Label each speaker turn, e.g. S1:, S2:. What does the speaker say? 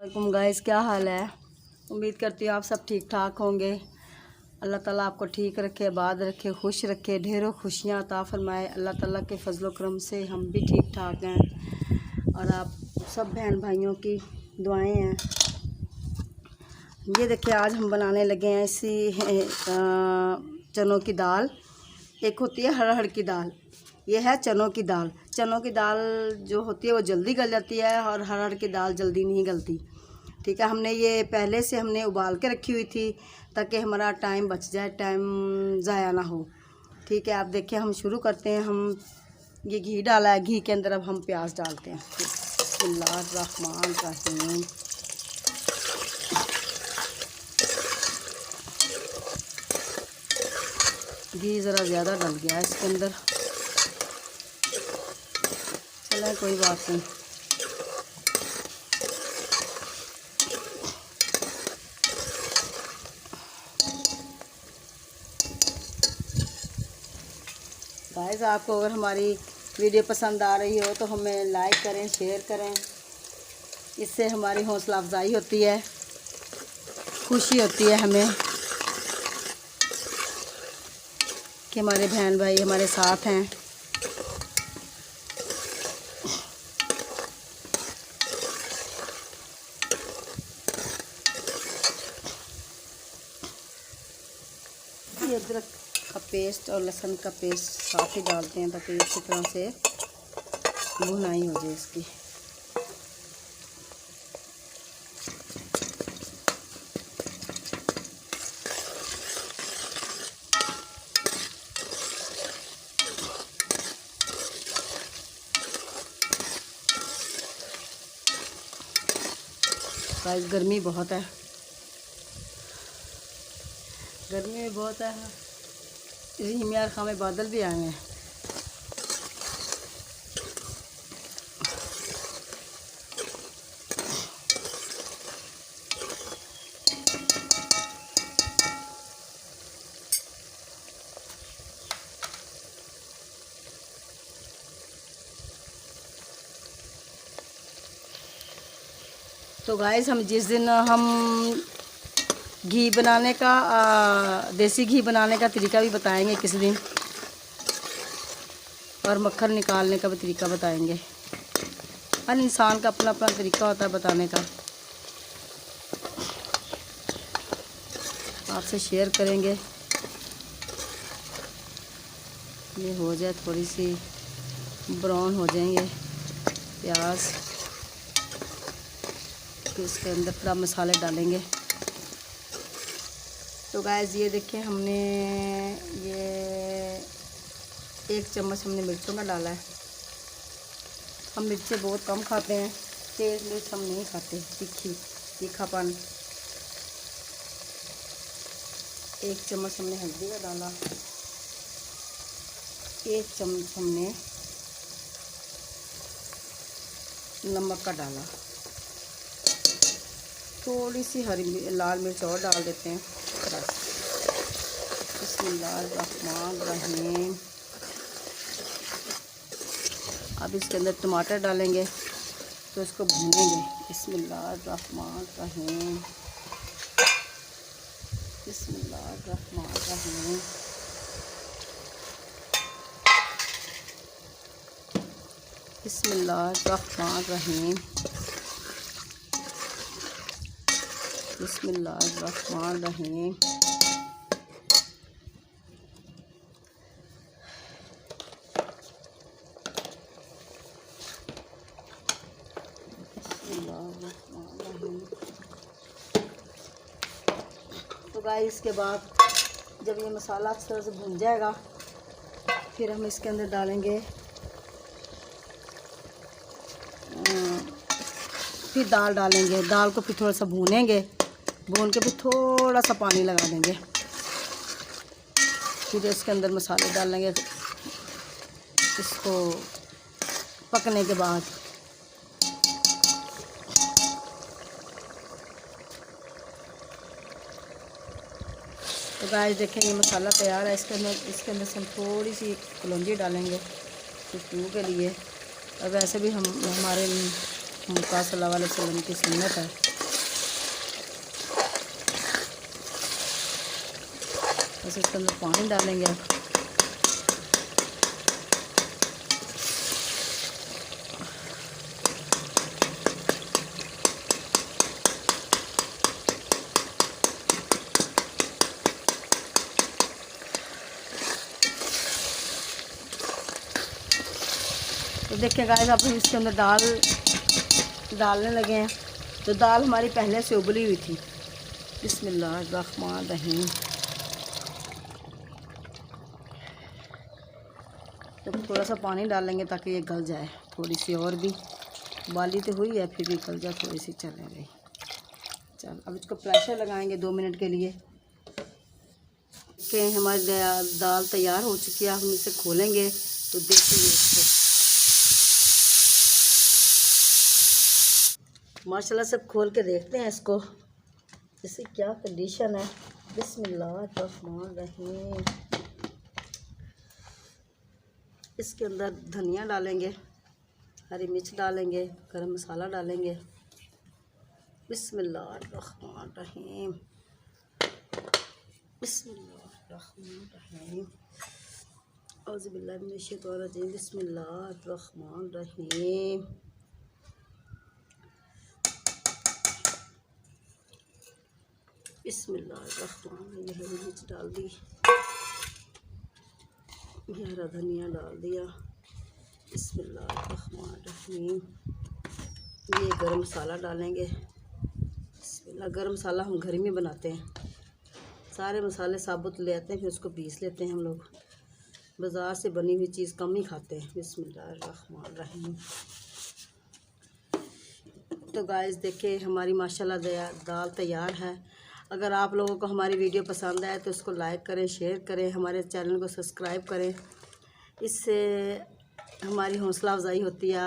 S1: वालेकुम गाइस, क्या हाल है। उम्मीद करती हूँ आप सब ठीक ठाक होंगे। अल्लाह ताला आपको ठीक रखे, आबाद रखे, खुश रखे, ढेरों खुशियाँ अता फरमाए। अल्लाह ताला के फजलो करम से हम भी ठीक ठाक हैं और आप सब बहन भाइयों की दुआएं हैं। ये देखिए, आज हम बनाने लगे हैं इसी चनों की दाल। एक होती है अरहर की दाल, ये है चनों की दाल। चनों की दाल जो होती है वो जल्दी गल जाती है और अरहर की दाल जल्दी नहीं गलती। ठीक है, हमने ये पहले से हमने उबाल के रखी हुई थी ताकि हमारा टाइम बच जाए, टाइम ज़ाया ना हो। ठीक है, आप देखिए हम शुरू करते हैं। हम ये घी डाला है, घी के अंदर अब हम प्याज डालते हैं। बिस्मिल्लाहिर्रहमानिर्रहीम। घी ज़रा ज़्यादा डल गया है इसके अंदर, चले कोई बात नहीं। गाइस, आपको अगर हमारी वीडियो पसंद आ रही हो तो हमें लाइक करें, शेयर करें। इससे हमारी हौसला अफजाई होती है, खुशी होती है हमें कि हमारे बहन भाई हमारे साथ हैं। ये अदरक का पेस्ट और लहसुन का पेस्ट साथ ही डालते हैं ताकि इसी तरह से भुनाई हो जाए इसकी। गाइस, गर्मी बहुत है, गर्मी में बहुत है। रिमियार खां में बादल भी आए हैं। तो गाइस, हम जिस दिन हम घी बनाने का देसी घी बनाने का तरीका भी बताएंगे किसी दिन, और मक्खन निकालने का भी तरीका बताएंगे। हर इंसान का अपना अपना तरीका होता है बताने का, आपसे शेयर करेंगे। ये हो जाए, थोड़ी सी ब्राउन हो जाएंगे प्याज, फिर इसके अंदर फिर आप मसाले डालेंगे। तो गाइस, ये देखिए हमने ये 1 चम्मच हमने मिर्चों का डाला है। हम मिर्चें बहुत कम खाते हैं, तेज़ मिर्च हम नहीं खाते, तीखापन। 1 चम्मच हमने हल्दी का डाला, 1 चम्मच हमने नमक का डाला, थोड़ी सी लाल मिर्च और डाल देते हैं। बिस्मिल्लाहिर्रहमानिर्रहीम। अब इसके अंदर टमाटर डालेंगे तो इसको भूनेंगे। बिस्मिल्लाहिर्रहमानिर्रहीम, बिस्मिल्लाहिर्रहमानिर्रहीम। बिस्मिल्लाहिर्रहमानिर्रहीम, बिस्मिल्लाहिर्रहमानिर्रहीम। तो गाइस, इसके बाद जब ये मसाला अच्छी तरह से भुन जाएगा, फिर हम इसके अंदर डालेंगे, फिर दाल डालेंगे। दाल को फिर थोड़ा सा भूनेंगे, भून के फिर थोड़ा सा पानी लगा देंगे। फिर इसके अंदर मसाले डालेंगे इसको पकने के बाद। तो गाइस, देखें ये मसाला तैयार है। इसके अंदर से हम थोड़ी सी कलौंजी डालेंगे खुशबू के लिए। और वैसे भी हमारे मुक्का सल्लल्लाहु अलैहि वसल्लम की सुन्नत है बस इसके अंदर पानी डालेंगे। तो देखिए गाइस, अब हम इसके अंदर डालने लगे हैं। तो दाल हमारी पहले से उबली हुई थी। बिस्मिल्लाहिर्रहमानिर्रहीम। तो थोड़ा सा पानी डालेंगे ताकि ये गल जाए। थोड़ी सी और भी उबाली तो हुई है, फिर भी गल जाए थोड़ी सी। चले गई। चल अब इसको प्रेशर लगाएंगे 2 मिनट के लिए। कि हमारी दाल तैयार हो चुकी है। हम इसे खोलेंगे तो देखेंगे इसको। माशाल्लाह सब खोल के देखते हैं इसको, इसकी क्या कंडीशन है। बिस्मिल्लाहिर्रहमानिर्रहीम। इसके अंदर धनिया डालेंगे, हरी मिर्च डालेंगे, गरम मसाला डालेंगे। बिस्मिल्लाहिर्रहमानिर्रहीम। बिस्मिल्लाहिर्रहमानिर्रहीम। औज़ु बिल्लाहि मिनश शैतानिर रजीम। बिस्मिल्लाहिर्रहमानिर्रहीम। बिस्मिल्लाहिर्रहमानिर्रहीम। हरी मिर्च डाल दी, हरा धनिया डाल दिया। बिस्मिल्लाहिर्रहमानिर्रहीम। ये गरम मसाला डालेंगे। बिस्मिल्लाह। गरम मसाला हम घर में बनाते हैं। सारे मसाले साबुत ले आते हैं, फिर उसको पीस लेते हैं हम लोग। बाज़ार से बनी हुई चीज़ कम ही खाते हैं। बिस्मिल्लाहिर्रहमानिर्रहीम। तो गाइस देखिए, हमारी माशाल्लाह दाल तैयार है। अगर आप लोगों को हमारी वीडियो पसंद आए तो उसको लाइक करें, शेयर करें, हमारे चैनल को सब्सक्राइब करें। इससे हमारी हौसला अफजाई होती है।